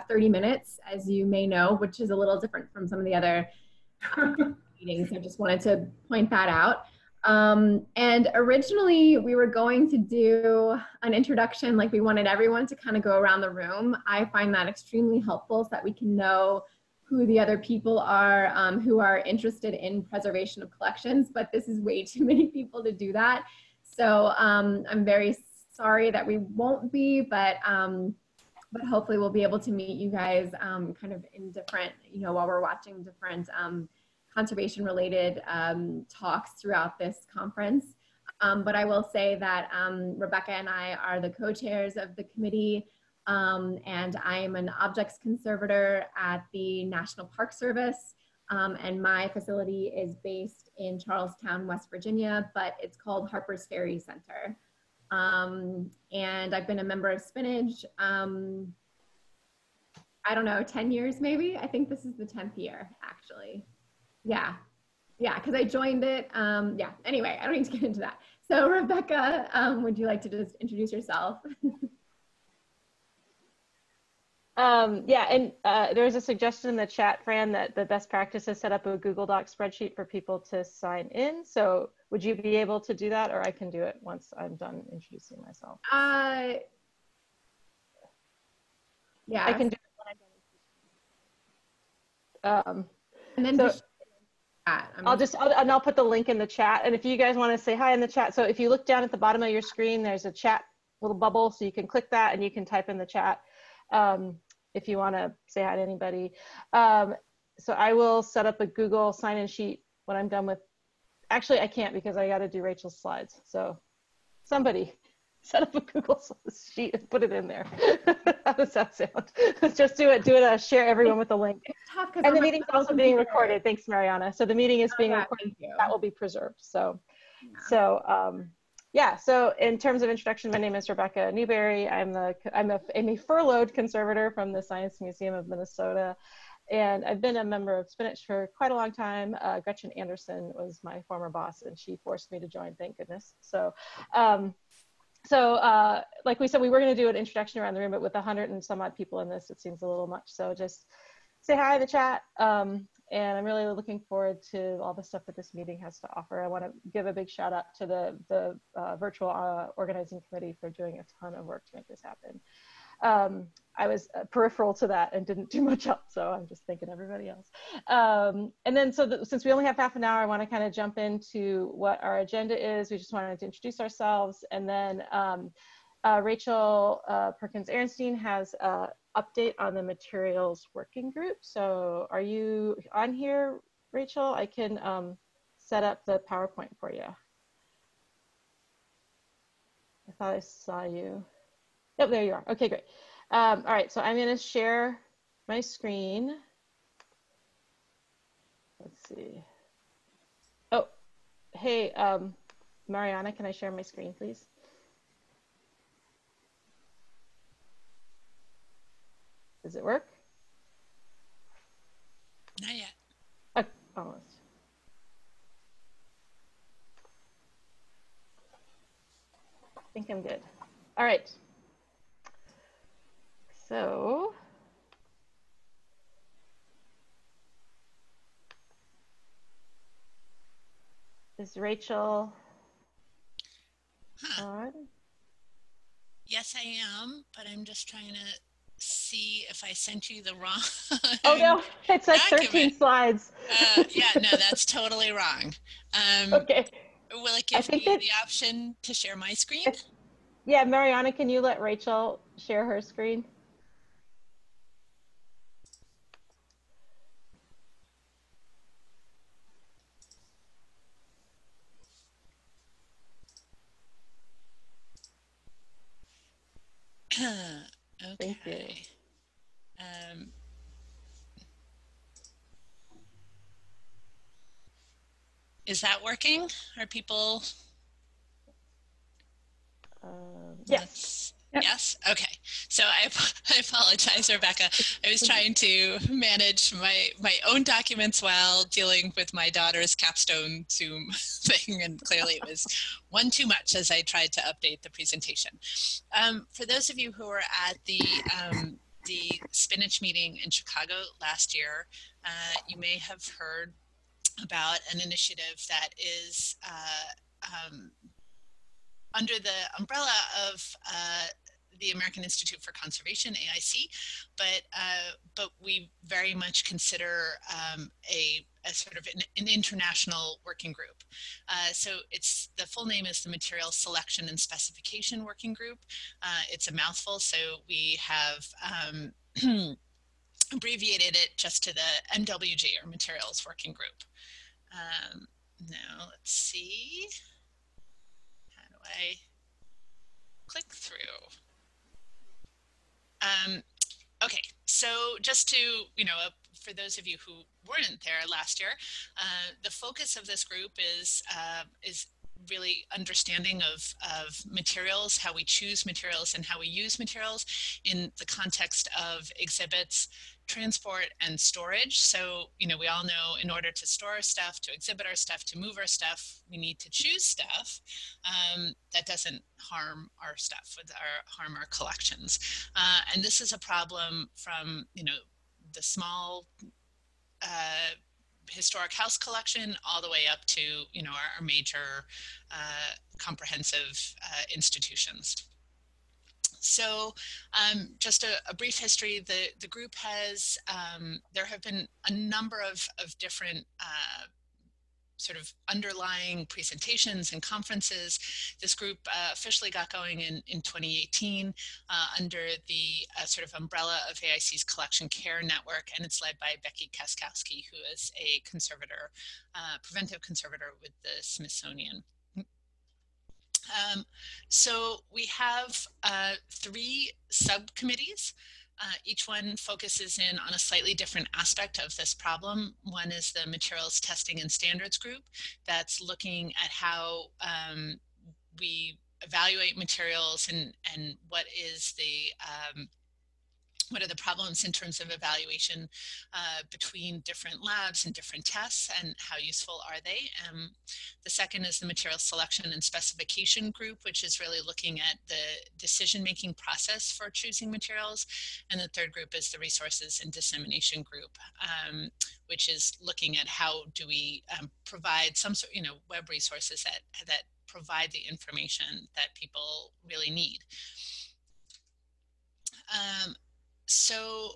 30 minutes, as you may know, which is a little different from some of the other meetings. I just wanted to point that out. And originally we were going to do an introduction, like we wanted everyone to kind of go around the room. I find that extremely helpful so that we can know who the other people are who are interested in preservation of collections, but this is way too many people to do that. So I'm very sorry that we won't be, but hopefully we'll be able to meet you guys kind of in different, while we're watching different conservation related talks throughout this conference. But I will say that Rebecca and I are the co-chairs of the committee, and I am an objects conservator at the National Park Service. And my facility is based in Charlestown, West Virginia, but it's called Harper's Ferry Center. And I've been a member of SPNHC, I don't know, 10 years maybe? I think this is the 10th year, actually. Yeah, because I joined it. Yeah, anyway, I don't need to get into that. So Rebecca, would you like to just introduce yourself? Yeah, and there was a suggestion in the chat, Fran, that the best practice is set up a Google Doc spreadsheet for people to sign in. So would you be able to do that, or I can do it once I'm done introducing myself? Yeah, I can do it when I'm done. And then so I'll put the link in the chat. And if you guys want to say hi in the chat, so if you look down at the bottom of your screen, there's a chat little bubble, so you can click that and you can type in the chat. If you want to say hi to anybody. So I will set up a Google sign-in sheet when I'm done with, actually I can't because I got to do Rachel's slides. So somebody set up a Google sheet and put it in there. How does that sound? Just do it, share everyone with the link. And the meeting's also being recorded. Thanks, Mariana. So the meeting is being recorded. That will be preserved. So, yeah, so in terms of introduction, my name is Rebecca Newberry. I'm a furloughed conservator from the Science Museum of Minnesota, and I've been a member of SPNHC for quite a long time. Gretchen Anderson was my former boss, and she forced me to join, thank goodness. So, like we said, we were going to do an introduction around the room, but with 100 and some odd people in this, it seems a little much. So just say hi in the chat. And I'm really looking forward to all the stuff that this meeting has to offer. I want to give a big shout out to the virtual organizing committee for doing a ton of work to make this happen. I was peripheral to that and didn't do much else, so I'm just thanking everybody else. And then since we only have half an hour, I want to kind of jump into what our agenda is. We just wanted to introduce ourselves, and then Rachel Perkins-Ehrenstein has update on the materials working group. So are you on here, Rachel? I can set up the PowerPoint for you. I thought I saw you. Oh, there you are. Okay, great. All right, so I'm going to share my screen. Let's see. Oh, hey, Mariana, can I share my screen, please? Does it work? Not yet. Oh, almost. I think I'm good. All right. So, is Rachel on? Yes, I am, but I'm just trying to see if I sent you the wrong. Oh no, it's like 13 slides. Yeah, no, that's totally wrong. Okay. Will it give me the option to share my screen? Yeah, Mariana, can you let Rachel share her screen? Okay. Thank you. Is that working? Are people? Yes. Yep. Yes. Okay. So I apologize, Rebecca. I was trying to manage my own documents while dealing with my daughter's capstone Zoom thing, and clearly it was one too much as I tried to update the presentation. For those of you who are at the the Spinach meeting in Chicago last year, you may have heard about an initiative that is under the umbrella of the American Institute for Conservation, AIC, but we very much consider a sort of an international working group. So the full name is the Materials Selection and Specification Working Group. It's a mouthful, so we have abbreviated it just to the MWG, or Materials Working Group. Now let's see, how do I click through? Okay, so just to, for those of you who weren't there last year, the focus of this group is really understanding of materials, how we choose materials and how we use materials in the context of exhibits, transport, and storage. So, we all know in order to store our stuff, to exhibit our stuff, to move our stuff, we need to choose stuff that doesn't harm our stuff, harm our collections. And this is a problem from, the small historic house collection all the way up to, our major comprehensive institutions. So just a brief history, the group has, there have been a number of different sort of underlying presentations and conferences. This group officially got going in 2018 under the sort of umbrella of AIC's Collection Care Network, and it's led by Becky Kaskowski, who is a conservator, preventive conservator with the Smithsonian. So we have 3 subcommittees. Each one focuses in on a slightly different aspect of this problem. One is the Materials Testing and Standards Group that's looking at how we evaluate materials and what is the what are the problems in terms of evaluation between different labs and different tests, and how useful are they? The second is the Materials Selection and Specification Group, which is really looking at the decision-making process for choosing materials. And the third group is the Resources and Dissemination Group, which is looking at how do we provide some sort, web resources that provide the information that people really need. So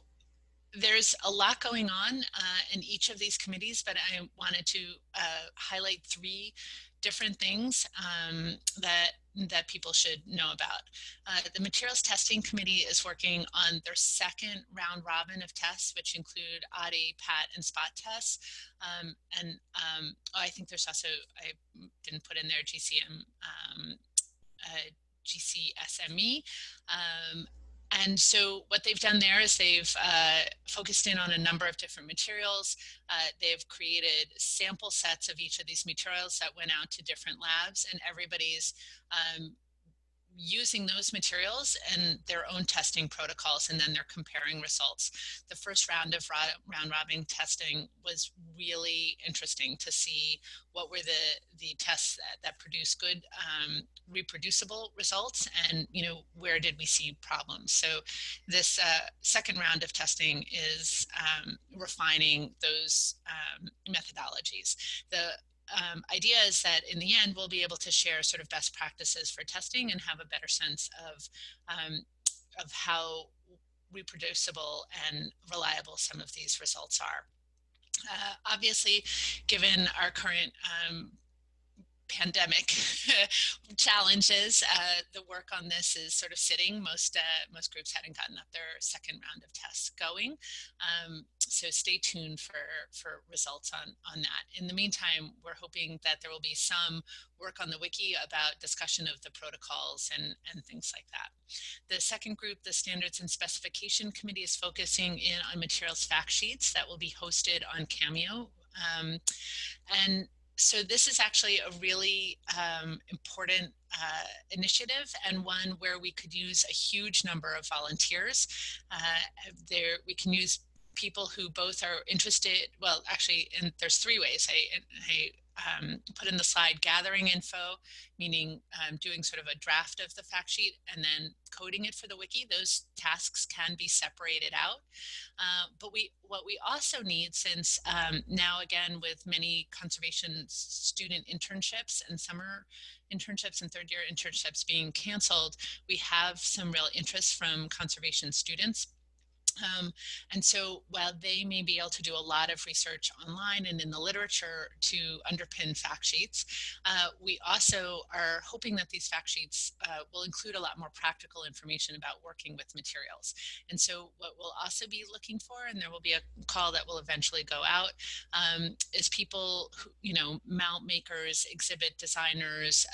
there's a lot going on in each of these committees, but I wanted to highlight 3 different things that people should know about. The Materials Testing Committee is working on their second round robin of tests, which include ADI, PAT, and spot tests. I think there's also, I didn't put in there, GCSME. And so what they've done there is they've focused in on a number of different materials. They've created sample sets of each of these materials that went out to different labs, and everybody's using those materials and their own testing protocols, and then they're comparing results. The first round of round robin testing was really interesting to see what were the tests that produced good reproducible results, and where did we see problems. So this second round of testing is refining those methodologies. The idea is that in the end, we'll be able to share sort of best practices for testing and have a better sense of how reproducible and reliable some of these results are. Obviously, given our current pandemic challenges, the work on this is sort of sitting. Most groups hadn't gotten up their second round of tests going. So stay tuned for results on that. In the meantime, we're hoping that there will be some work on the wiki about discussion of the protocols and things like that. The second group, the Standards and Specification Committee, is focusing in on materials fact sheets that will be hosted on Cameo. And so this is actually a really important initiative, and one where we could use a huge number of volunteers. We can use people who both are interested, well, actually, and there's 3 ways. I put in the slide, gathering info, meaning doing sort of a draft of the fact sheet and then coding it for the wiki. Those tasks can be separated out. But what we also need, since now again with many conservation student internships and summer internships and third-year internships being canceled, we have some real interest from conservation students. And so while they may be able to do a lot of research online and in the literature to underpin fact sheets, we also are hoping that these fact sheets will include a lot more practical information about working with materials. And so what we'll also be looking for, and there will be a call that will eventually go out, is people who, you know, mount makers, exhibit designers,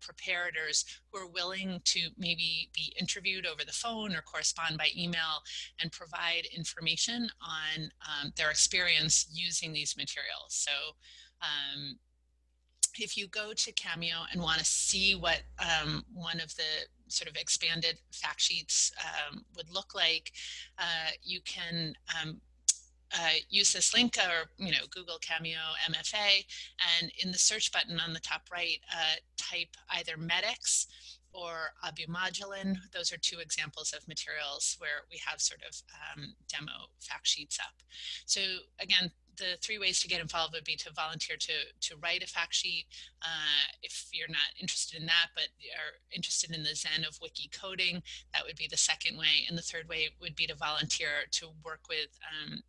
preparators who are willing to maybe be interviewed over the phone or correspond by email and provide information on their experience using these materials. So if you go to Cameo and want to see what one of the sort of expanded fact sheets would look like, you can use this link, or Google Cameo MFA, and in the search button on the top right, type either medics or abumodulin. Those are two examples of materials where we have sort of demo fact sheets up. So again, the three ways to get involved would be to volunteer to write a fact sheet if you're not interested in that, but are interested in the Zen of wiki coding. That would be the second way. And the third way would be to volunteer to work with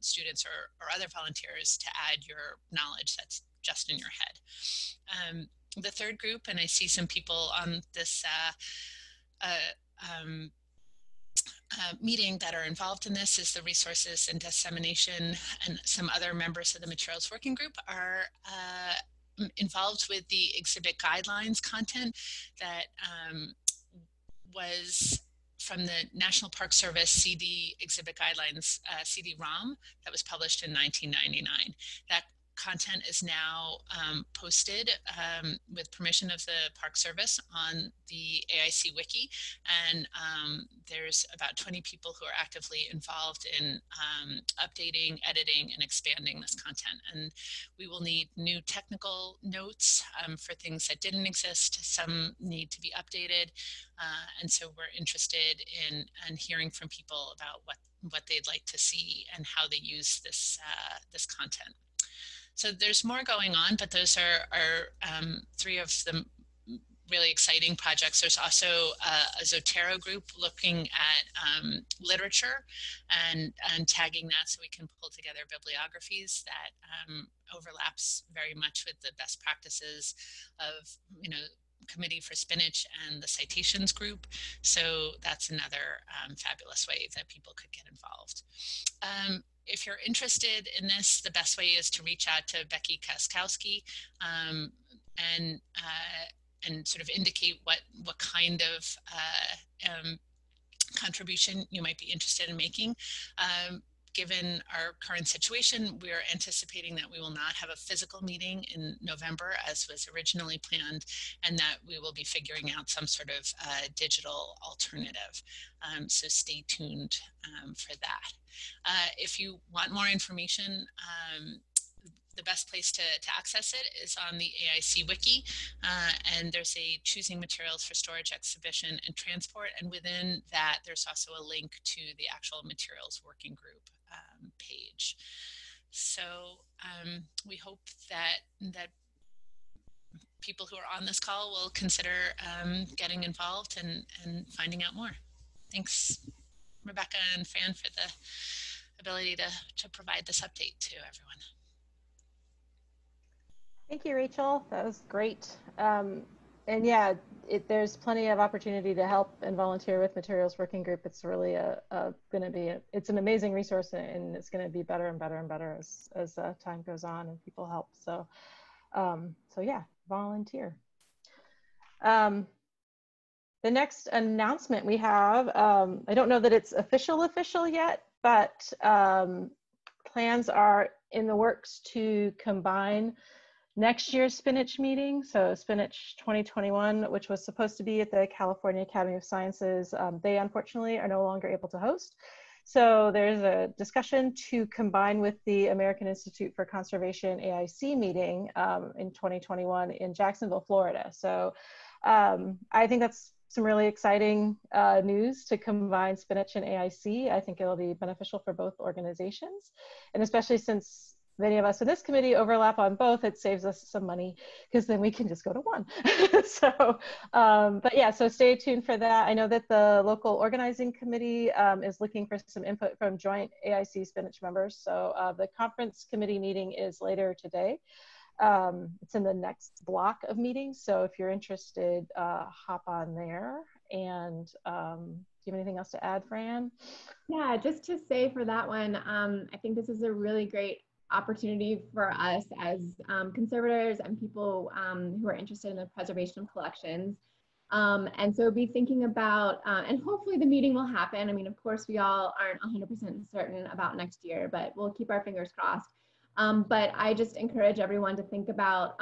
students or other volunteers to add your knowledge that's just in your head. The third group, and I see some people on this meeting that are involved in this, is the resources and dissemination, and some other members of the materials working group are involved with the exhibit guidelines content that was from the National Park Service CD exhibit guidelines, CD-ROM, that was published in 1999. That content is now posted with permission of the Park Service on the AIC Wiki, and there's about 20 people who are actively involved in updating, editing, and expanding this content. And we will need new technical notes for things that didn't exist. Some need to be updated, and so we're interested in hearing from people about what they'd like to see and how they use this this content. So there's more going on, but those are three of the really exciting projects. There's also a Zotero group looking at literature and tagging that so we can pull together bibliographies that overlaps very much with the best practices of, Committee for Spinach and the Citations group. So that's another fabulous way that people could get involved. If you're interested in this, the best way is to reach out to Becky Kaskowski and sort of indicate what kind of contribution you might be interested in making. Given our current situation, we are anticipating that we will not have a physical meeting in November as was originally planned, and that we will be figuring out some sort of digital alternative. So stay tuned for that. If you want more information, the best place to access it is on the AIC Wiki, and there's a Choosing Materials for Storage, Exhibition, and Transport, and within that there's also a link to the actual materials working group page. So we hope that people who are on this call will consider getting involved and finding out more. Thanks, Rebecca and Fran, for the ability to provide this update to everyone. Thank you, Rachel. That was great. And yeah, there's plenty of opportunity to help and volunteer with Materials Working Group. It's really it's an amazing resource, and it's going to be better and better and better as time goes on and people help. So, so yeah, volunteer. The next announcement we have, I don't know that it's official yet, but plans are in the works to combine next year's Spinach meeting, so Spinach 2021, which was supposed to be at the California Academy of Sciences, they unfortunately are no longer able to host. So there's a discussion to combine with the American Institute for Conservation AIC meeting in 2021 in Jacksonville, Florida. So I think that's some really exciting news to combine SPNHC and AIC. I think it'll be beneficial for both organizations, and especially since many of us in this committee overlap on both, it saves us some money because then we can just go to one. So, but yeah, so stay tuned for that. I know that the local organizing committee is looking for some input from joint AIC SPNHC members. So the conference committee meeting is later today. It's in the next block of meetings. So if you're interested, hop on there. And do you have anything else to add, Fran? Yeah, just to say for that one, I think this is a really great opportunity for us as conservators and people who are interested in the preservation of collections. And so be thinking about, and hopefully the meeting will happen. I mean, of course, we all aren't 100% certain about next year, but we'll keep our fingers crossed. But I just encourage everyone to think about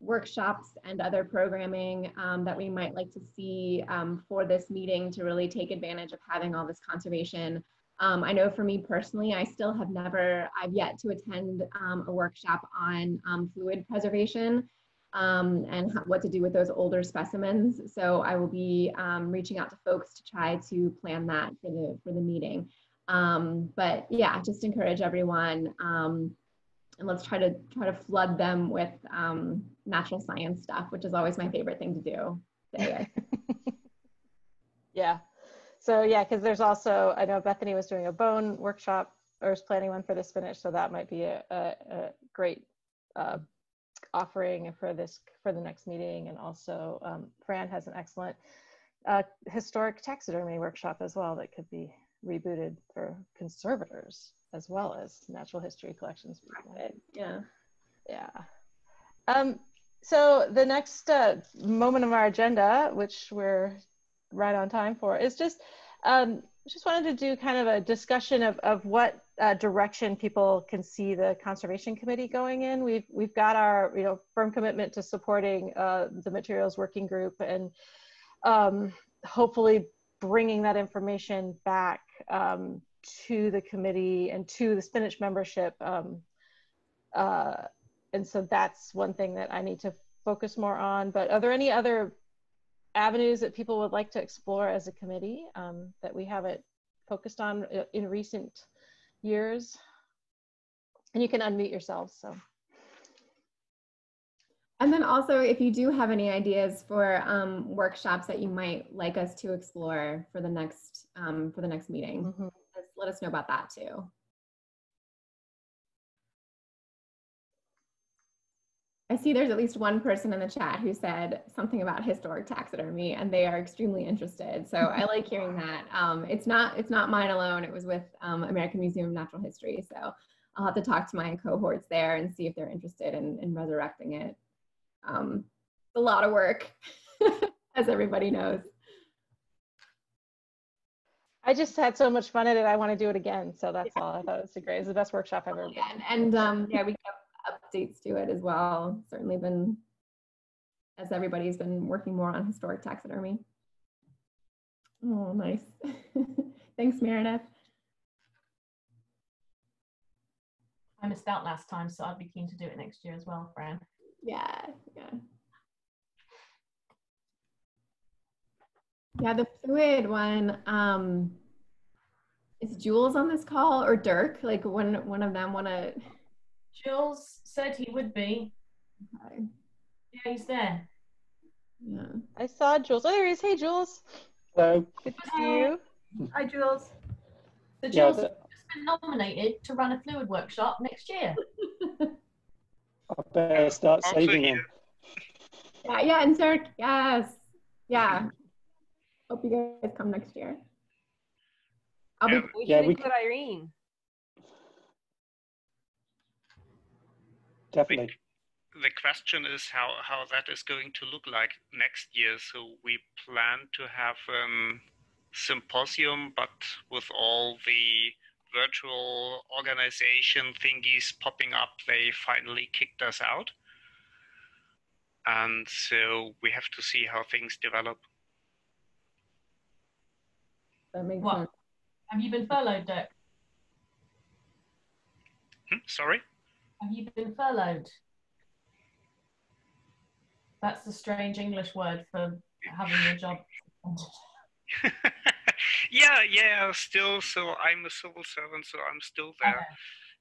workshops and other programming that we might like to see for this meeting to really take advantage of having all this conservation. I know for me personally, I've yet to attend a workshop on fluid preservation and what to do with those older specimens. So I will be reaching out to folks to try to plan that for the meeting. But yeah, just encourage everyone and let's try to flood them with natural science stuff, which is always my favorite thing to do. So, yeah. So yeah, because there's also, I know Bethany was doing a bone workshop or is planning one for this finish, so that might be a great offering for the next meeting. And also Fran has an excellent historic taxidermy workshop as well that could be rebooted for conservators as well as natural history collections. Yeah. Yeah. So the next moment of our agenda, which we're right on time for, is just wanted to do kind of a discussion of what direction people can see the Conservation Committee going in. We've got our firm commitment to supporting the materials working group and hopefully bringing that information back to the committee and to the SPNHC membership. And so that's one thing that I need to focus more on. But are there any other avenues that people would like to explore as a committee that we haven't focused on in recent years? And you can unmute yourselves. So. And then also, if you do have any ideas for workshops that you might like us to explore for the next meeting, Mm-hmm. let us know about that too. I see there's at least one person in the chat who said something about historic taxidermy, and they are extremely interested. So I like hearing that. It's not mine alone. It was with American Museum of Natural History. So I'll have to talk to my cohorts there and see if they're interested in resurrecting it. It's a lot of work, as everybody knows. I just had so much fun at it. I want to do it again. So that's all. I thought it was great. It was the best workshop I've ever been. And yeah, we have updates to it as well. Certainly been, as everybody's been working more on historic taxidermy. Oh, nice. Thanks, Meredith. I missed out last time, so I'd be keen to do it next year as well, Fran. Yeah. Yeah, the fluid one, is Jules on this call or Dirk? Like one of them want to? Jules said he would be. Okay. Yeah, he's there. Yeah. I saw Jules. Oh, there he is. Hey, Jules. Hello. Good to see you. Hi, Jules. So Jules Yeah, has been nominated to run a fluid workshop next year. I better start saving them. Yeah, and Dirk, yes. Yeah. Hope you guys come next year. We should include Irene. Definitely. The question is how that is going to look like next year. So we plan to have a symposium, but with all the virtual organization thingies popping up, they finally kicked us out. And so we have to see how things develop. That makes What? sense. Have you been furloughed, Dirk? Sorry? Have you been furloughed? That's the strange English word for having your job. yeah, still. So I'm a civil servant, so I'm still there.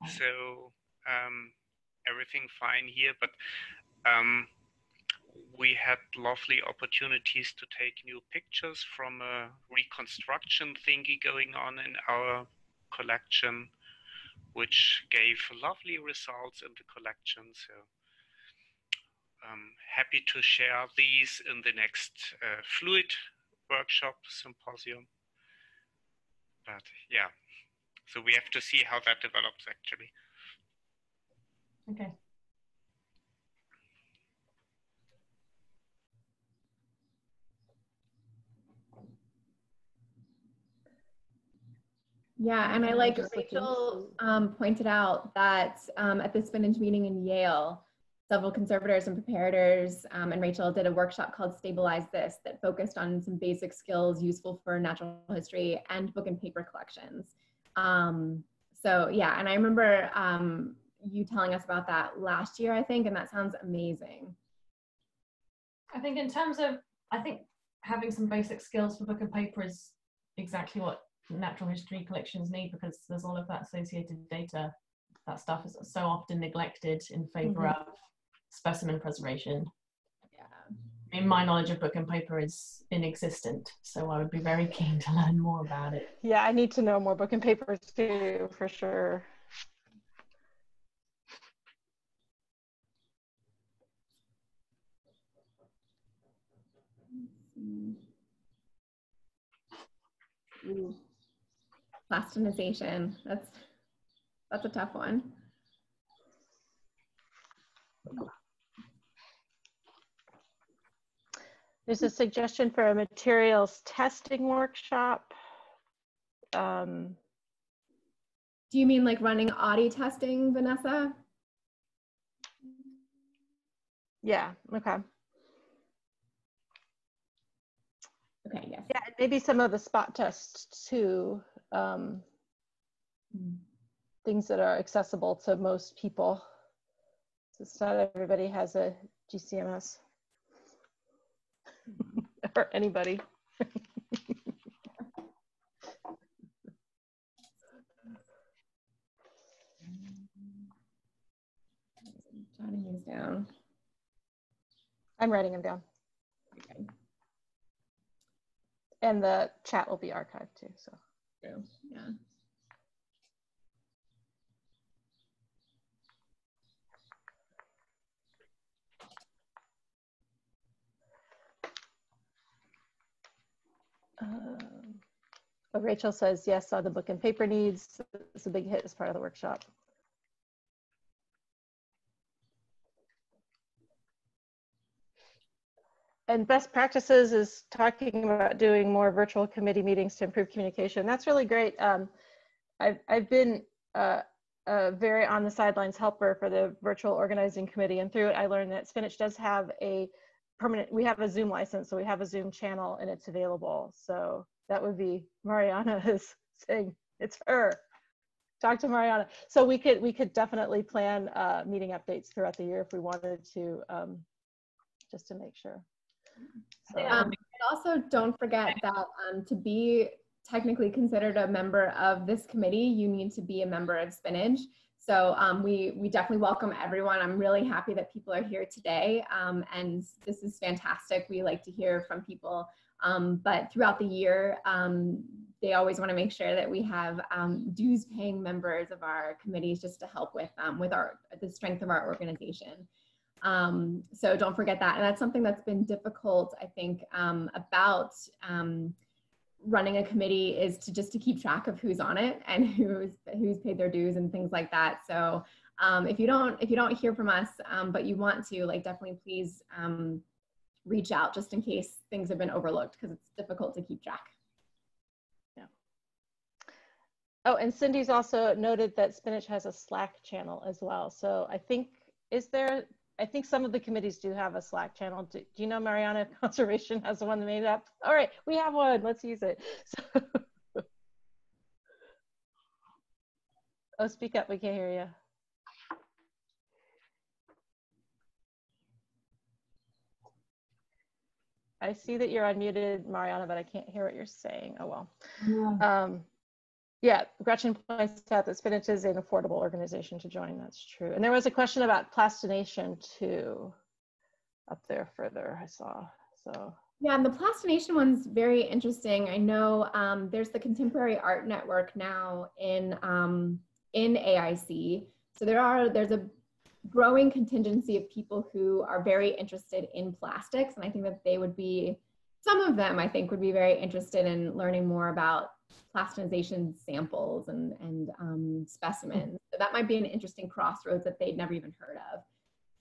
Okay. So everything fine here, but we had lovely opportunities to take new pictures from a reconstruction thingy going on in our collection, which gave lovely results in the collection. So happy to share these in the next fluid workshop symposium. But yeah, so we have to see how that develops actually. Okay. Yeah, and I like Rachel pointed out that at the SPNHC meeting in Yale, several conservators and preparators and Rachel did a workshop called Stabilize This that focused on some basic skills useful for natural history and book and paper collections. So yeah, and I remember you telling us about that last year, I think, and that sounds amazing. I think in terms of, I think having some basic skills for book and paper is exactly what natural history collections need, because there's all of that associated data. That stuff is so often neglected in favor of specimen preservation. Yeah. I mean, my knowledge of book and paper is inexistent, so I would be very keen to learn more about it. Yeah, I need to know more book and paper too, for sure. Ooh. Plastinization, that's a tough one. There's a suggestion for a materials testing workshop. Do you mean like running AUDI testing, Vanessa? Yeah, okay. Okay, yes. Yeah, maybe some of the spot tests too. Things that are accessible to most people. It's not everybody has a GCMS or anybody. Jotting these down. I'm writing them down. Okay. And the chat will be archived too, so. Yeah. But Rachel says, yes, saw the book and paper needs. It's a big hit as part of the workshop. And best practices is talking about doing more virtual committee meetings to improve communication. That's really great. I've been a very on the sidelines helper for the virtual organizing committee, and through it I learned that SPNHC does have a permanent, we have a Zoom license, so we have a Zoom channel and it's available. So that would be, Mariana is saying it's her. Talk to Mariana. So we could definitely plan meeting updates throughout the year if we wanted to, just to make sure. So, and also don't forget that to be technically considered a member of this committee, you need to be a member of SPNHC. So we definitely welcome everyone. I'm really happy that people are here today, and this is fantastic. We like to hear from people, but throughout the year, they always want to make sure that we have dues-paying members of our committees just to help with the strength of our organization. So don't forget that, and that's something that's been difficult, I think, about running a committee is to keep track of who's on it and who's paid their dues and things like that. So if you don't hear from us, but you want to, like, definitely please reach out just in case things have been overlooked, because it's difficult to keep track. yeah. Oh, and Cindy's also noted that SPNHC has a Slack channel as well. So I think, I think some of the committees do have a Slack channel. Do you know Mariana Conservation has the one that made up? All right, we have one, let's use it. So Oh, speak up, we can't hear you. I see that you're unmuted, Mariana, but I can't hear what you're saying. Oh, well. Yeah. Yeah, Gretchen points out that SPNHC is an affordable organization to join. That's true. And there was a question about plastination too, up there further, I saw. So yeah, and the plastination one's very interesting. I know there's the Contemporary Art Network now in AIC. So there's a growing contingency of people who are very interested in plastics, and I think that they would be, some of them I think would be very interested in learning more about plastinization samples and specimens. So that might be an interesting crossroads that they'd never even heard of.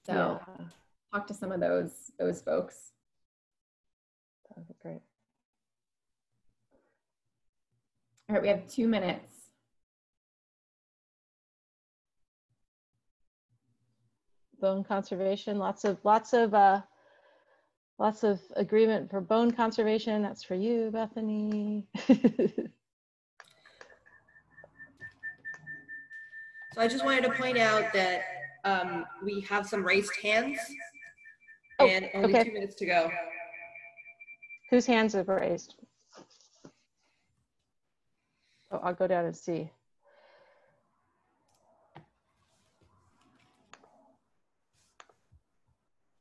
So yeah. Talk to some of those folks. That would be great. All right, we have 2 minutes. Bone conservation, lots of agreement for bone conservation. That's for you, Bethany. So I just wanted to point out that we have some raised hands and only 2 minutes to go. Whose hands have raised? Oh, I'll go down and see.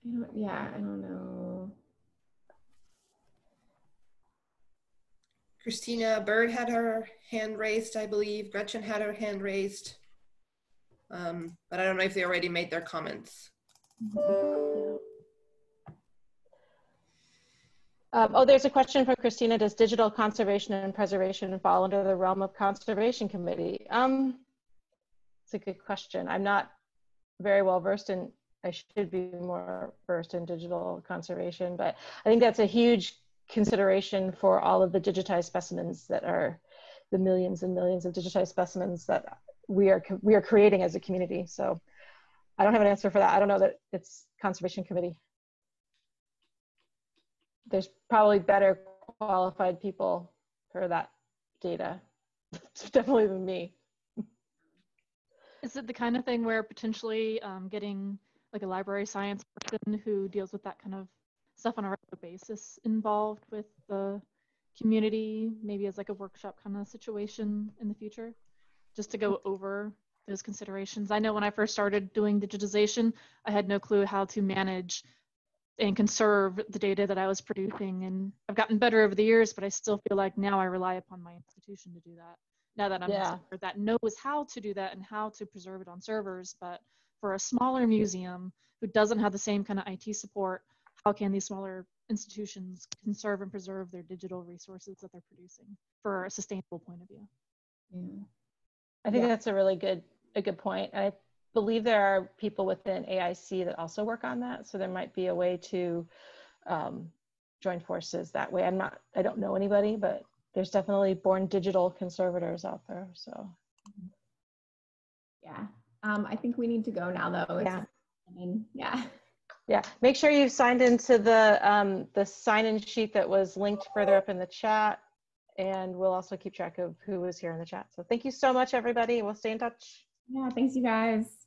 I don't know. Christina Bird had her hand raised, I believe. Gretchen had her hand raised. But I don't know if they already made their comments. Oh, there's a question for Christina. Does digital conservation and preservation fall under the realm of Conservation Committee? It's a good question. I'm not very well versed in, I should be more versed in digital conservation, but I think that's a huge consideration for all of the digitized specimens that are the millions and millions of digitized specimens that we are creating as a community. So I don't have an answer for that. I don't know that it's Conservation Committee. There's probably better qualified people for that data, definitely than me. Is it the kind of thing where potentially getting like a library science person who deals with that kind of stuff on a regular basis involved with the community, maybe as like a workshop kind of situation in the future, just to go over those considerations? I know when I first started doing digitization, I had no clue how to manage and conserve the data that I was producing, and I've gotten better over the years, but I still feel like now I rely upon my institution to do that. Now that I'm somewhere that knows how to do that and how to preserve it on servers, but for a smaller museum who doesn't have the same kind of IT support, how can these smaller institutions conserve and preserve their digital resources that they're producing for a sustainable point of view? Yeah. I think that's a really good point. I believe there are people within AIC that also work on that, so there might be a way to join forces that way. I don't know anybody, but there's definitely born digital conservators out there. So yeah, I think we need to go now though. Yeah. Make sure you've signed into the sign-in sheet that was linked further up in the chat, and we'll also keep track of who was here in the chat. So thank you so much, everybody. We'll stay in touch. Yeah, thanks you guys.